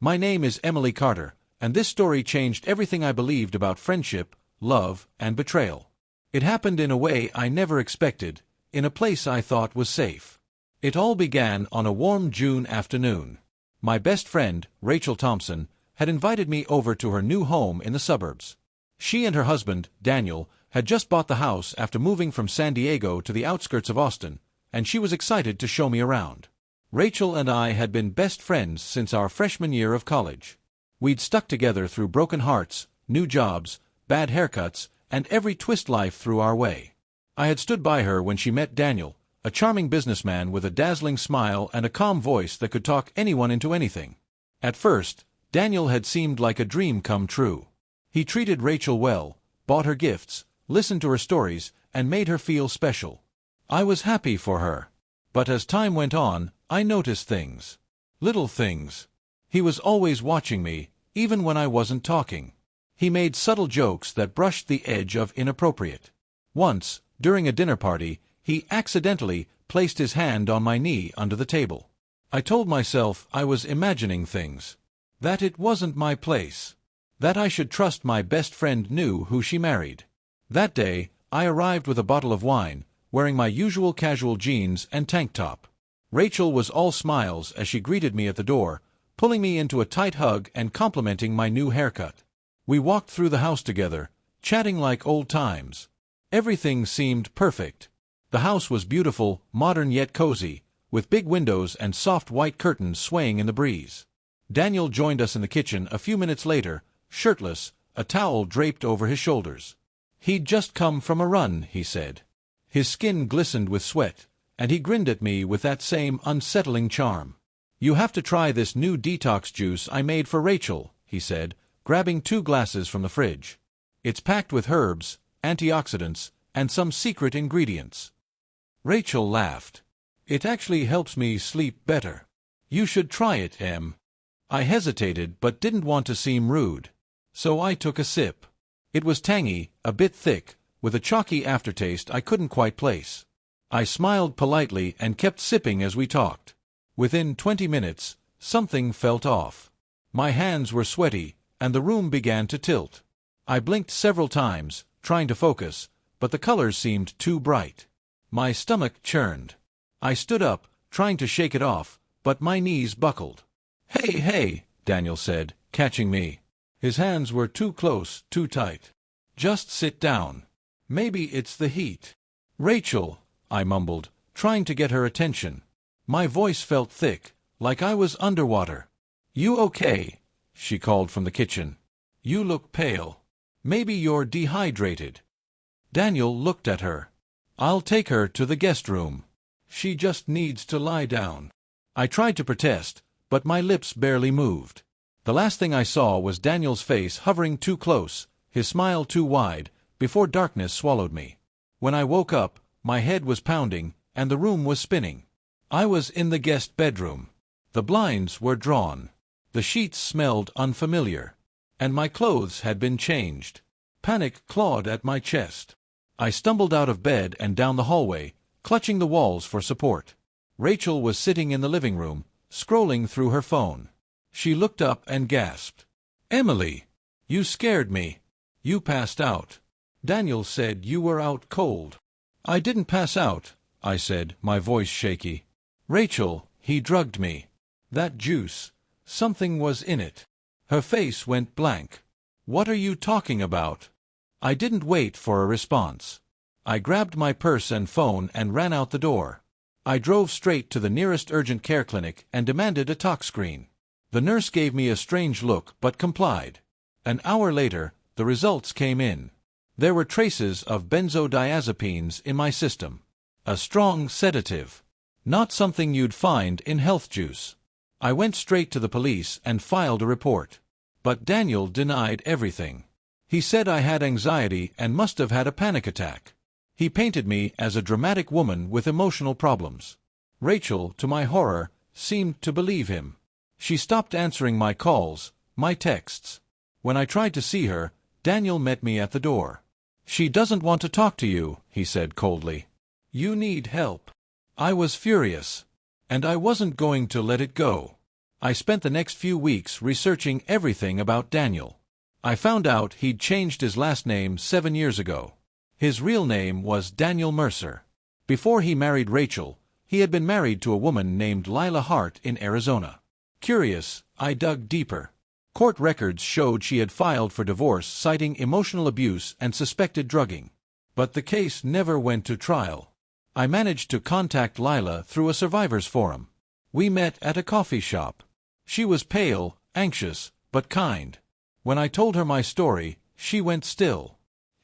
My name is Emily Carter, and this story changed everything I believed about friendship, love, and betrayal. It happened in a way I never expected, in a place I thought was safe. It all began on a warm June afternoon. My best friend, Rachel Thompson, had invited me over to her new home in the suburbs. She and her husband, Daniel, had just bought the house after moving from San Diego to the outskirts of Austin, and she was excited to show me around. Rachel and I had been best friends since our freshman year of college. We'd stuck together through broken hearts, new jobs, bad haircuts, and every twist life threw our way. I had stood by her when she met Daniel, a charming businessman with a dazzling smile and a calm voice that could talk anyone into anything. At first, Daniel had seemed like a dream come true. He treated Rachel well, bought her gifts, listened to her stories, and made her feel special. I was happy for her. But as time went on, I noticed things. Little things. He was always watching me, even when I wasn't talking. He made subtle jokes that brushed the edge of inappropriate. Once, during a dinner party, he accidentally placed his hand on my knee under the table. I told myself I was imagining things. That it wasn't my place. That I should trust my best friend knew who she married. That day, I arrived with a bottle of wine, wearing my usual casual jeans and tank top. Rachel was all smiles as she greeted me at the door, pulling me into a tight hug and complimenting my new haircut. We walked through the house together, chatting like old times. Everything seemed perfect. The house was beautiful, modern yet cozy, with big windows and soft white curtains swaying in the breeze. Daniel joined us in the kitchen a few minutes later, shirtless, a towel draped over his shoulders. He'd just come from a run, he said. His skin glistened with sweat, and he grinned at me with that same unsettling charm. "You have to try this new detox juice I made for Rachel," he said, grabbing 2 glasses from the fridge. "It's packed with herbs, antioxidants, and some secret ingredients." Rachel laughed. "It actually helps me sleep better. You should try it, Em." I hesitated but didn't want to seem rude. So I took a sip. It was tangy, a bit thick, with a chalky aftertaste I couldn't quite place. I smiled politely and kept sipping as we talked. Within 20 minutes, something felt off. My hands were sweaty, and the room began to tilt. I blinked several times, trying to focus, but the colors seemed too bright. My stomach churned. I stood up, trying to shake it off, but my knees buckled. Hey, Daniel said, catching me. His hands were too close, too tight. "Just sit down. Maybe it's the heat." "Rachel," I mumbled, trying to get her attention. My voice felt thick, like I was underwater. "You okay?" she called from the kitchen. "You look pale. Maybe you're dehydrated." Daniel looked at her. "I'll take her to the guest room. She just needs to lie down." I tried to protest, but my lips barely moved. The last thing I saw was Daniel's face hovering too close, his smile too wide, before darkness swallowed me. When I woke up, my head was pounding, and the room was spinning. I was in the guest bedroom. The blinds were drawn. The sheets smelled unfamiliar. And my clothes had been changed. Panic clawed at my chest. I stumbled out of bed and down the hallway, clutching the walls for support. Rachel was sitting in the living room, scrolling through her phone. She looked up and gasped. "Emily, you scared me. You passed out. Daniel said you were out cold." "I didn't pass out," I said, my voice shaky. "Rachel, he drugged me. That juice, something was in it." Her face went blank. "What are you talking about?" I didn't wait for a response. I grabbed my purse and phone and ran out the door. I drove straight to the nearest urgent care clinic and demanded a tox screen. The nurse gave me a strange look but complied. An hour later, the results came in. There were traces of benzodiazepines in my system. A strong sedative. Not something you'd find in health juice. I went straight to the police and filed a report. But Daniel denied everything. He said I had anxiety and must have had a panic attack. He painted me as a dramatic woman with emotional problems. Rachel, to my horror, seemed to believe him. She stopped answering my calls, my texts. When I tried to see her, Daniel met me at the door. "She doesn't want to talk to you," he said coldly. "You need help." I was furious. And I wasn't going to let it go. I spent the next few weeks researching everything about Daniel. I found out he'd changed his last name 7 years ago. His real name was Daniel Mercer. Before he married Rachel, he had been married to a woman named Lila Hart in Arizona. Curious, I dug deeper. Court records showed she had filed for divorce citing emotional abuse and suspected drugging. But the case never went to trial. I managed to contact Lila through a survivors forum. We met at a coffee shop. She was pale, anxious, but kind. When I told her my story, she went still.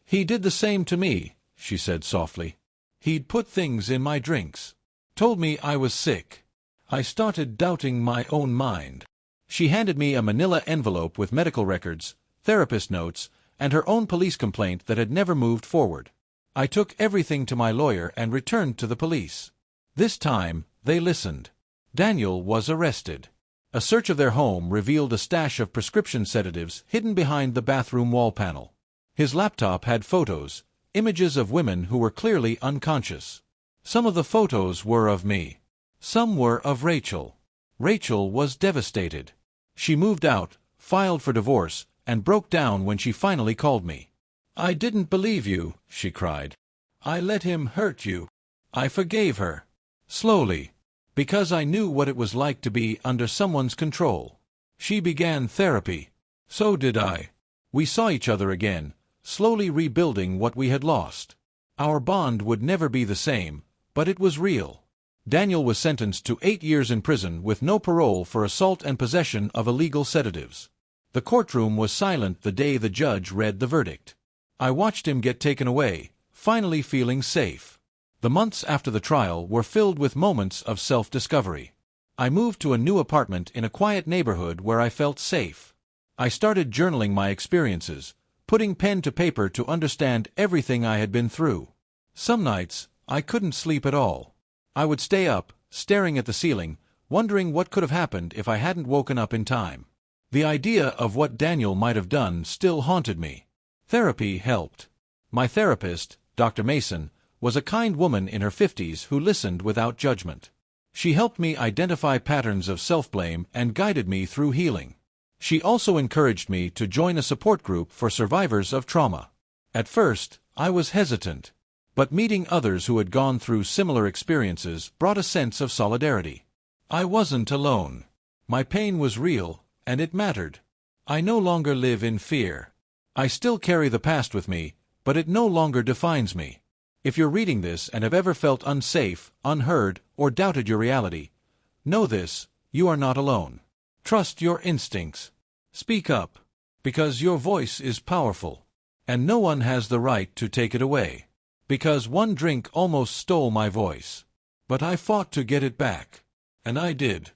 "He did the same to me," she said softly. "He'd put things in my drinks. Told me I was sick. I started doubting my own mind." She handed me a manila envelope with medical records, therapist notes, and her own police complaint that had never moved forward. I took everything to my lawyer and returned to the police. This time, they listened. Daniel was arrested. A search of their home revealed a stash of prescription sedatives hidden behind the bathroom wall panel. His laptop had photos, images of women who were clearly unconscious. Some of the photos were of me. Some were of Rachel. Rachel was devastated. She moved out, filed for divorce, and broke down when she finally called me. "I didn't believe you," she cried. "I let him hurt you." I forgave her. Slowly. Because I knew what it was like to be under someone's control. She began therapy. So did I. We saw each other again, slowly rebuilding what we had lost. Our bond would never be the same, but it was real. Daniel was sentenced to 8 years in prison with no parole for assault and possession of illegal sedatives. The courtroom was silent the day the judge read the verdict. I watched him get taken away, finally feeling safe. The months after the trial were filled with moments of self-discovery. I moved to a new apartment in a quiet neighborhood where I felt safe. I started journaling my experiences, putting pen to paper to understand everything I had been through. Some nights, I couldn't sleep at all. I would stay up, staring at the ceiling, wondering what could have happened if I hadn't woken up in time. The idea of what Daniel might have done still haunted me. Therapy helped. My therapist, Dr. Mason, was a kind woman in her 50s who listened without judgment. She helped me identify patterns of self-blame and guided me through healing. She also encouraged me to join a support group for survivors of trauma. At first, I was hesitant, but meeting others who had gone through similar experiences brought a sense of solidarity. I wasn't alone. My pain was real, and it mattered. I no longer live in fear. I still carry the past with me, but it no longer defines me. If you're reading this and have ever felt unsafe, unheard, or doubted your reality, know this: you are not alone. Trust your instincts. Speak up, because your voice is powerful, and no one has the right to take it away. Because one drink almost stole my voice, but I fought to get it back, and I did.